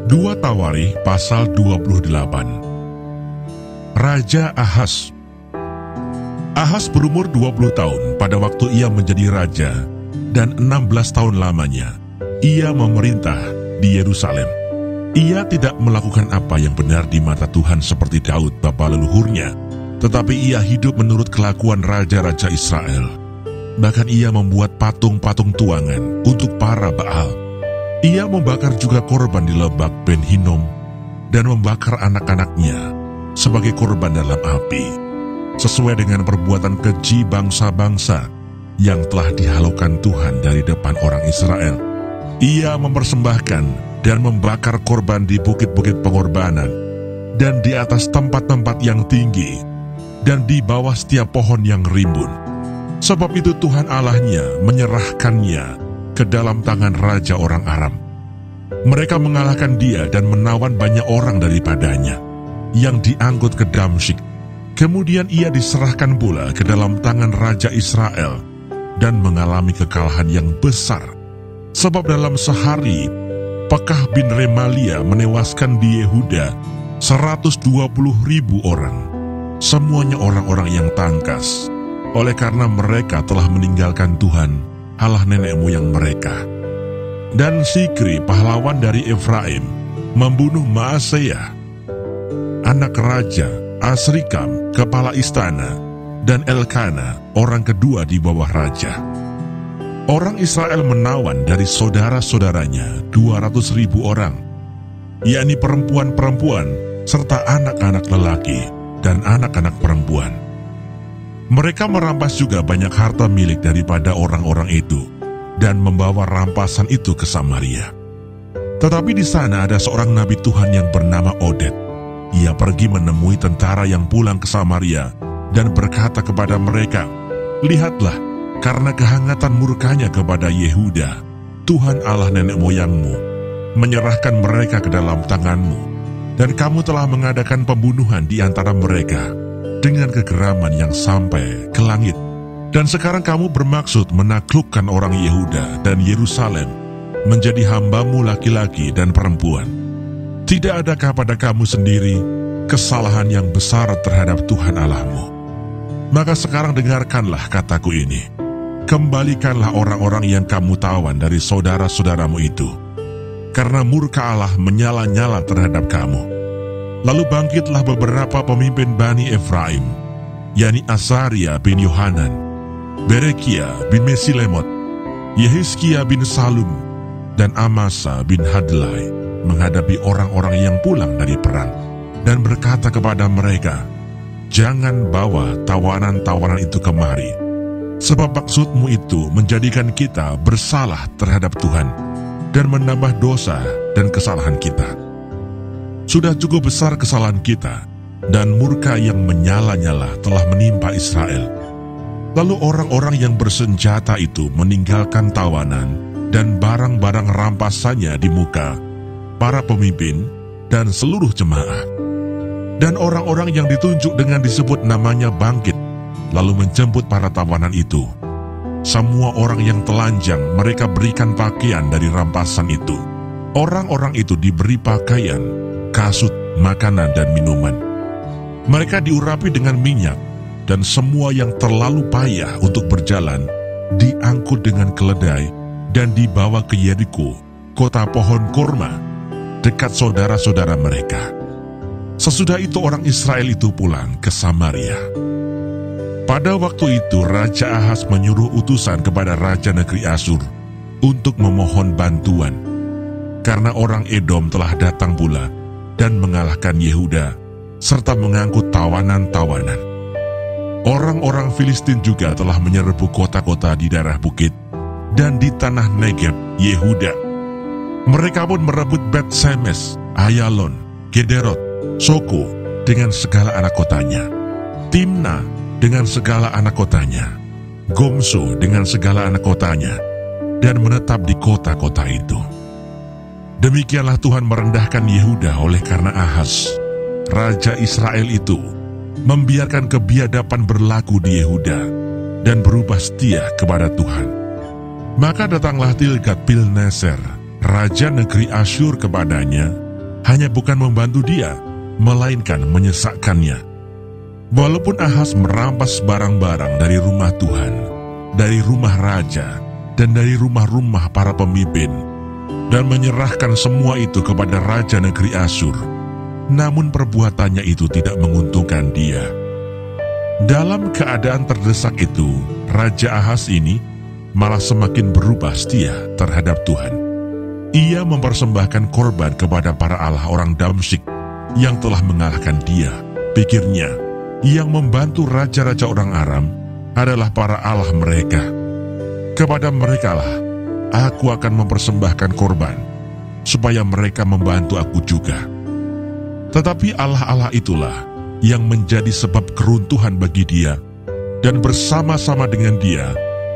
2 Tawarikh pasal 28. Raja Ahaz. Ahaz berumur 20 tahun pada waktu ia menjadi raja, dan 16 tahun lamanya ia memerintah di Yerusalem. Ia tidak melakukan apa yang benar di mata Tuhan seperti Daud bapa leluhurnya, tetapi ia hidup menurut kelakuan raja-raja Israel. Bahkan ia membuat patung-patung tuangan untuk para Baal. Ia membakar juga korban di lebak Ben Hinnom dan membakar anak-anaknya sebagai korban dalam api, sesuai dengan perbuatan keji bangsa-bangsa yang telah dihalaukan Tuhan dari depan orang Israel. Ia mempersembahkan dan membakar korban di bukit-bukit pengorbanan dan di atas tempat-tempat yang tinggi dan di bawah setiap pohon yang rimbun. Sebab itu Tuhan Allahnya menyerahkannya ke dalam tangan raja orang Aram. Mereka mengalahkan dia dan menawan banyak orang daripadanya yang diangkut ke Damsyik. Kemudian ia diserahkan pula ke dalam tangan raja Israel dan mengalami kekalahan yang besar. Sebab dalam sehari Pekah bin Remalia menewaskan di Yehuda 120.000 orang. Semuanya orang-orang yang tangkas, oleh karena mereka telah meninggalkan Tuhan Allah nenek moyang mereka. Dan Sikri pahlawan dari Efraim membunuh Maaseya, anak raja, Asrikam kepala istana, dan Elkana orang kedua di bawah raja. Orang Israel menawan dari saudara-saudaranya 200.000 orang, yakni perempuan-perempuan serta anak-anak lelaki dan anak-anak perempuan. Mereka merampas juga banyak harta milik daripada orang-orang itu dan membawa rampasan itu ke Samaria. Tetapi di sana ada seorang nabi Tuhan yang bernama Oded. Ia pergi menemui tentara yang pulang ke Samaria dan berkata kepada mereka, "Lihatlah, karena kehangatan murkanya kepada Yehuda, Tuhan Allah nenek moyangmu menyerahkan mereka ke dalam tanganmu, dan kamu telah mengadakan pembunuhan di antara mereka dengan kegeraman yang sampai ke langit. Dan sekarang kamu bermaksud menaklukkan orang Yehuda dan Yerusalem menjadi hambamu laki-laki dan perempuan. Tidak adakah pada kamu sendiri kesalahan yang besar terhadap Tuhan Allahmu? Maka sekarang dengarkanlah kataku ini. Kembalikanlah orang-orang yang kamu tawan dari saudara-saudaramu itu, karena murka Allah menyala-nyala terhadap kamu." Lalu bangkitlah beberapa pemimpin Bani Efraim, yakni Asaria bin Yohanan, Berekia bin Mesilemot, Yehizkia bin Salum, dan Amasa bin Hadlai menghadapi orang-orang yang pulang dari perang, dan berkata kepada mereka, "Jangan bawa tawanan-tawanan itu kemari, sebab maksudmu itu menjadikan kita bersalah terhadap Tuhan dan menambah dosa dan kesalahan kita. Sudah cukup besar kesalahan kita, dan murka yang menyala-nyala telah menimpa Israel." Lalu orang-orang yang bersenjata itu meninggalkan tawanan dan barang-barang rampasannya di muka para pemimpin dan seluruh jemaah. Dan orang-orang yang ditunjuk dengan disebut namanya bangkit, lalu menjemput para tawanan itu. Semua orang yang telanjang mereka berikan pakaian dari rampasan itu. Orang-orang itu diberi pakaian, kasut, makanan, dan minuman. Mereka diurapi dengan minyak, dan semua yang terlalu payah untuk berjalan diangkut dengan keledai dan dibawa ke Yeriko, kota pohon kurma, dekat saudara-saudara mereka. Sesudah itu orang Israel itu pulang ke Samaria. Pada waktu itu Raja Ahaz menyuruh utusan kepada Raja negeri Asyur untuk memohon bantuan, karena orang Edom telah datang pula dan mengalahkan Yehuda, serta mengangkut tawanan-tawanan. Orang-orang Filistin juga telah menyerbu kota-kota di daerah bukit dan di tanah Negeb, Yehuda. Mereka pun merebut Bet-Semes, Ayalon, Gederot, Soko dengan segala anak kotanya, Timna dengan segala anak kotanya, Gomso dengan segala anak kotanya, dan menetap di kota-kota itu. Demikianlah Tuhan merendahkan Yehuda oleh karena Ahaz, raja Israel itu, membiarkan kebiadaban berlaku di Yehuda dan berubah setia kepada Tuhan. Maka datanglah Tilgat-Pilneser, raja negeri Asyur kepadanya, hanya bukan membantu dia, melainkan menyesakkannya. Walaupun Ahaz merampas barang-barang dari rumah Tuhan, dari rumah raja, dan dari rumah-rumah para pemimpin, dan menyerahkan semua itu kepada raja negeri Asyur, namun perbuatannya itu tidak menguntungkan dia. Dalam keadaan terdesak itu, Raja Ahaz ini malah semakin berubah setia terhadap Tuhan. Ia mempersembahkan korban kepada para allah orang Damsyik yang telah mengalahkan dia. Pikirnya, yang membantu raja-raja orang Aram adalah para allah mereka. Kepada merekalah aku akan mempersembahkan korban, supaya mereka membantu aku juga. Tetapi allah-allah itulah yang menjadi sebab keruntuhan bagi dia, dan bersama-sama dengan dia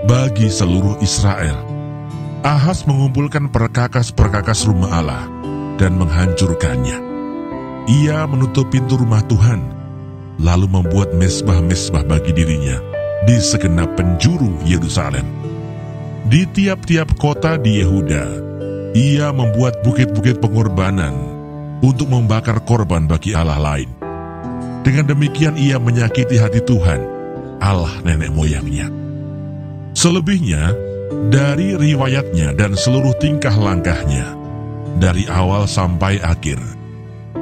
bagi seluruh Israel. Ahaz mengumpulkan perkakas-perkakas rumah Allah dan menghancurkannya. Ia menutup pintu rumah Tuhan, lalu membuat mezbah-mezbah bagi dirinya di segenap penjuru Yerusalem. Di tiap-tiap kota di Yehuda, ia membuat bukit-bukit pengorbanan untuk membakar korban bagi allah lain. Dengan demikian ia menyakiti hati Tuhan, Allah nenek moyangnya. Selebihnya, dari riwayatnya dan seluruh tingkah langkahnya, dari awal sampai akhir,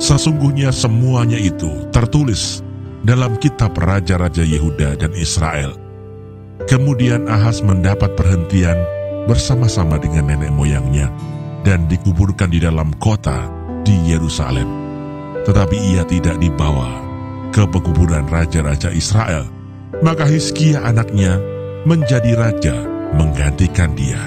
sesungguhnya semuanya itu tertulis dalam kitab Raja-Raja Yehuda dan Israel. Kemudian Ahaz mendapat perhentian bersama-sama dengan nenek moyangnya dan dikuburkan di dalam kota di Yerusalem. Tetapi ia tidak dibawa ke pekuburan raja-raja Israel, maka Hizkia anaknya menjadi raja menggantikan dia.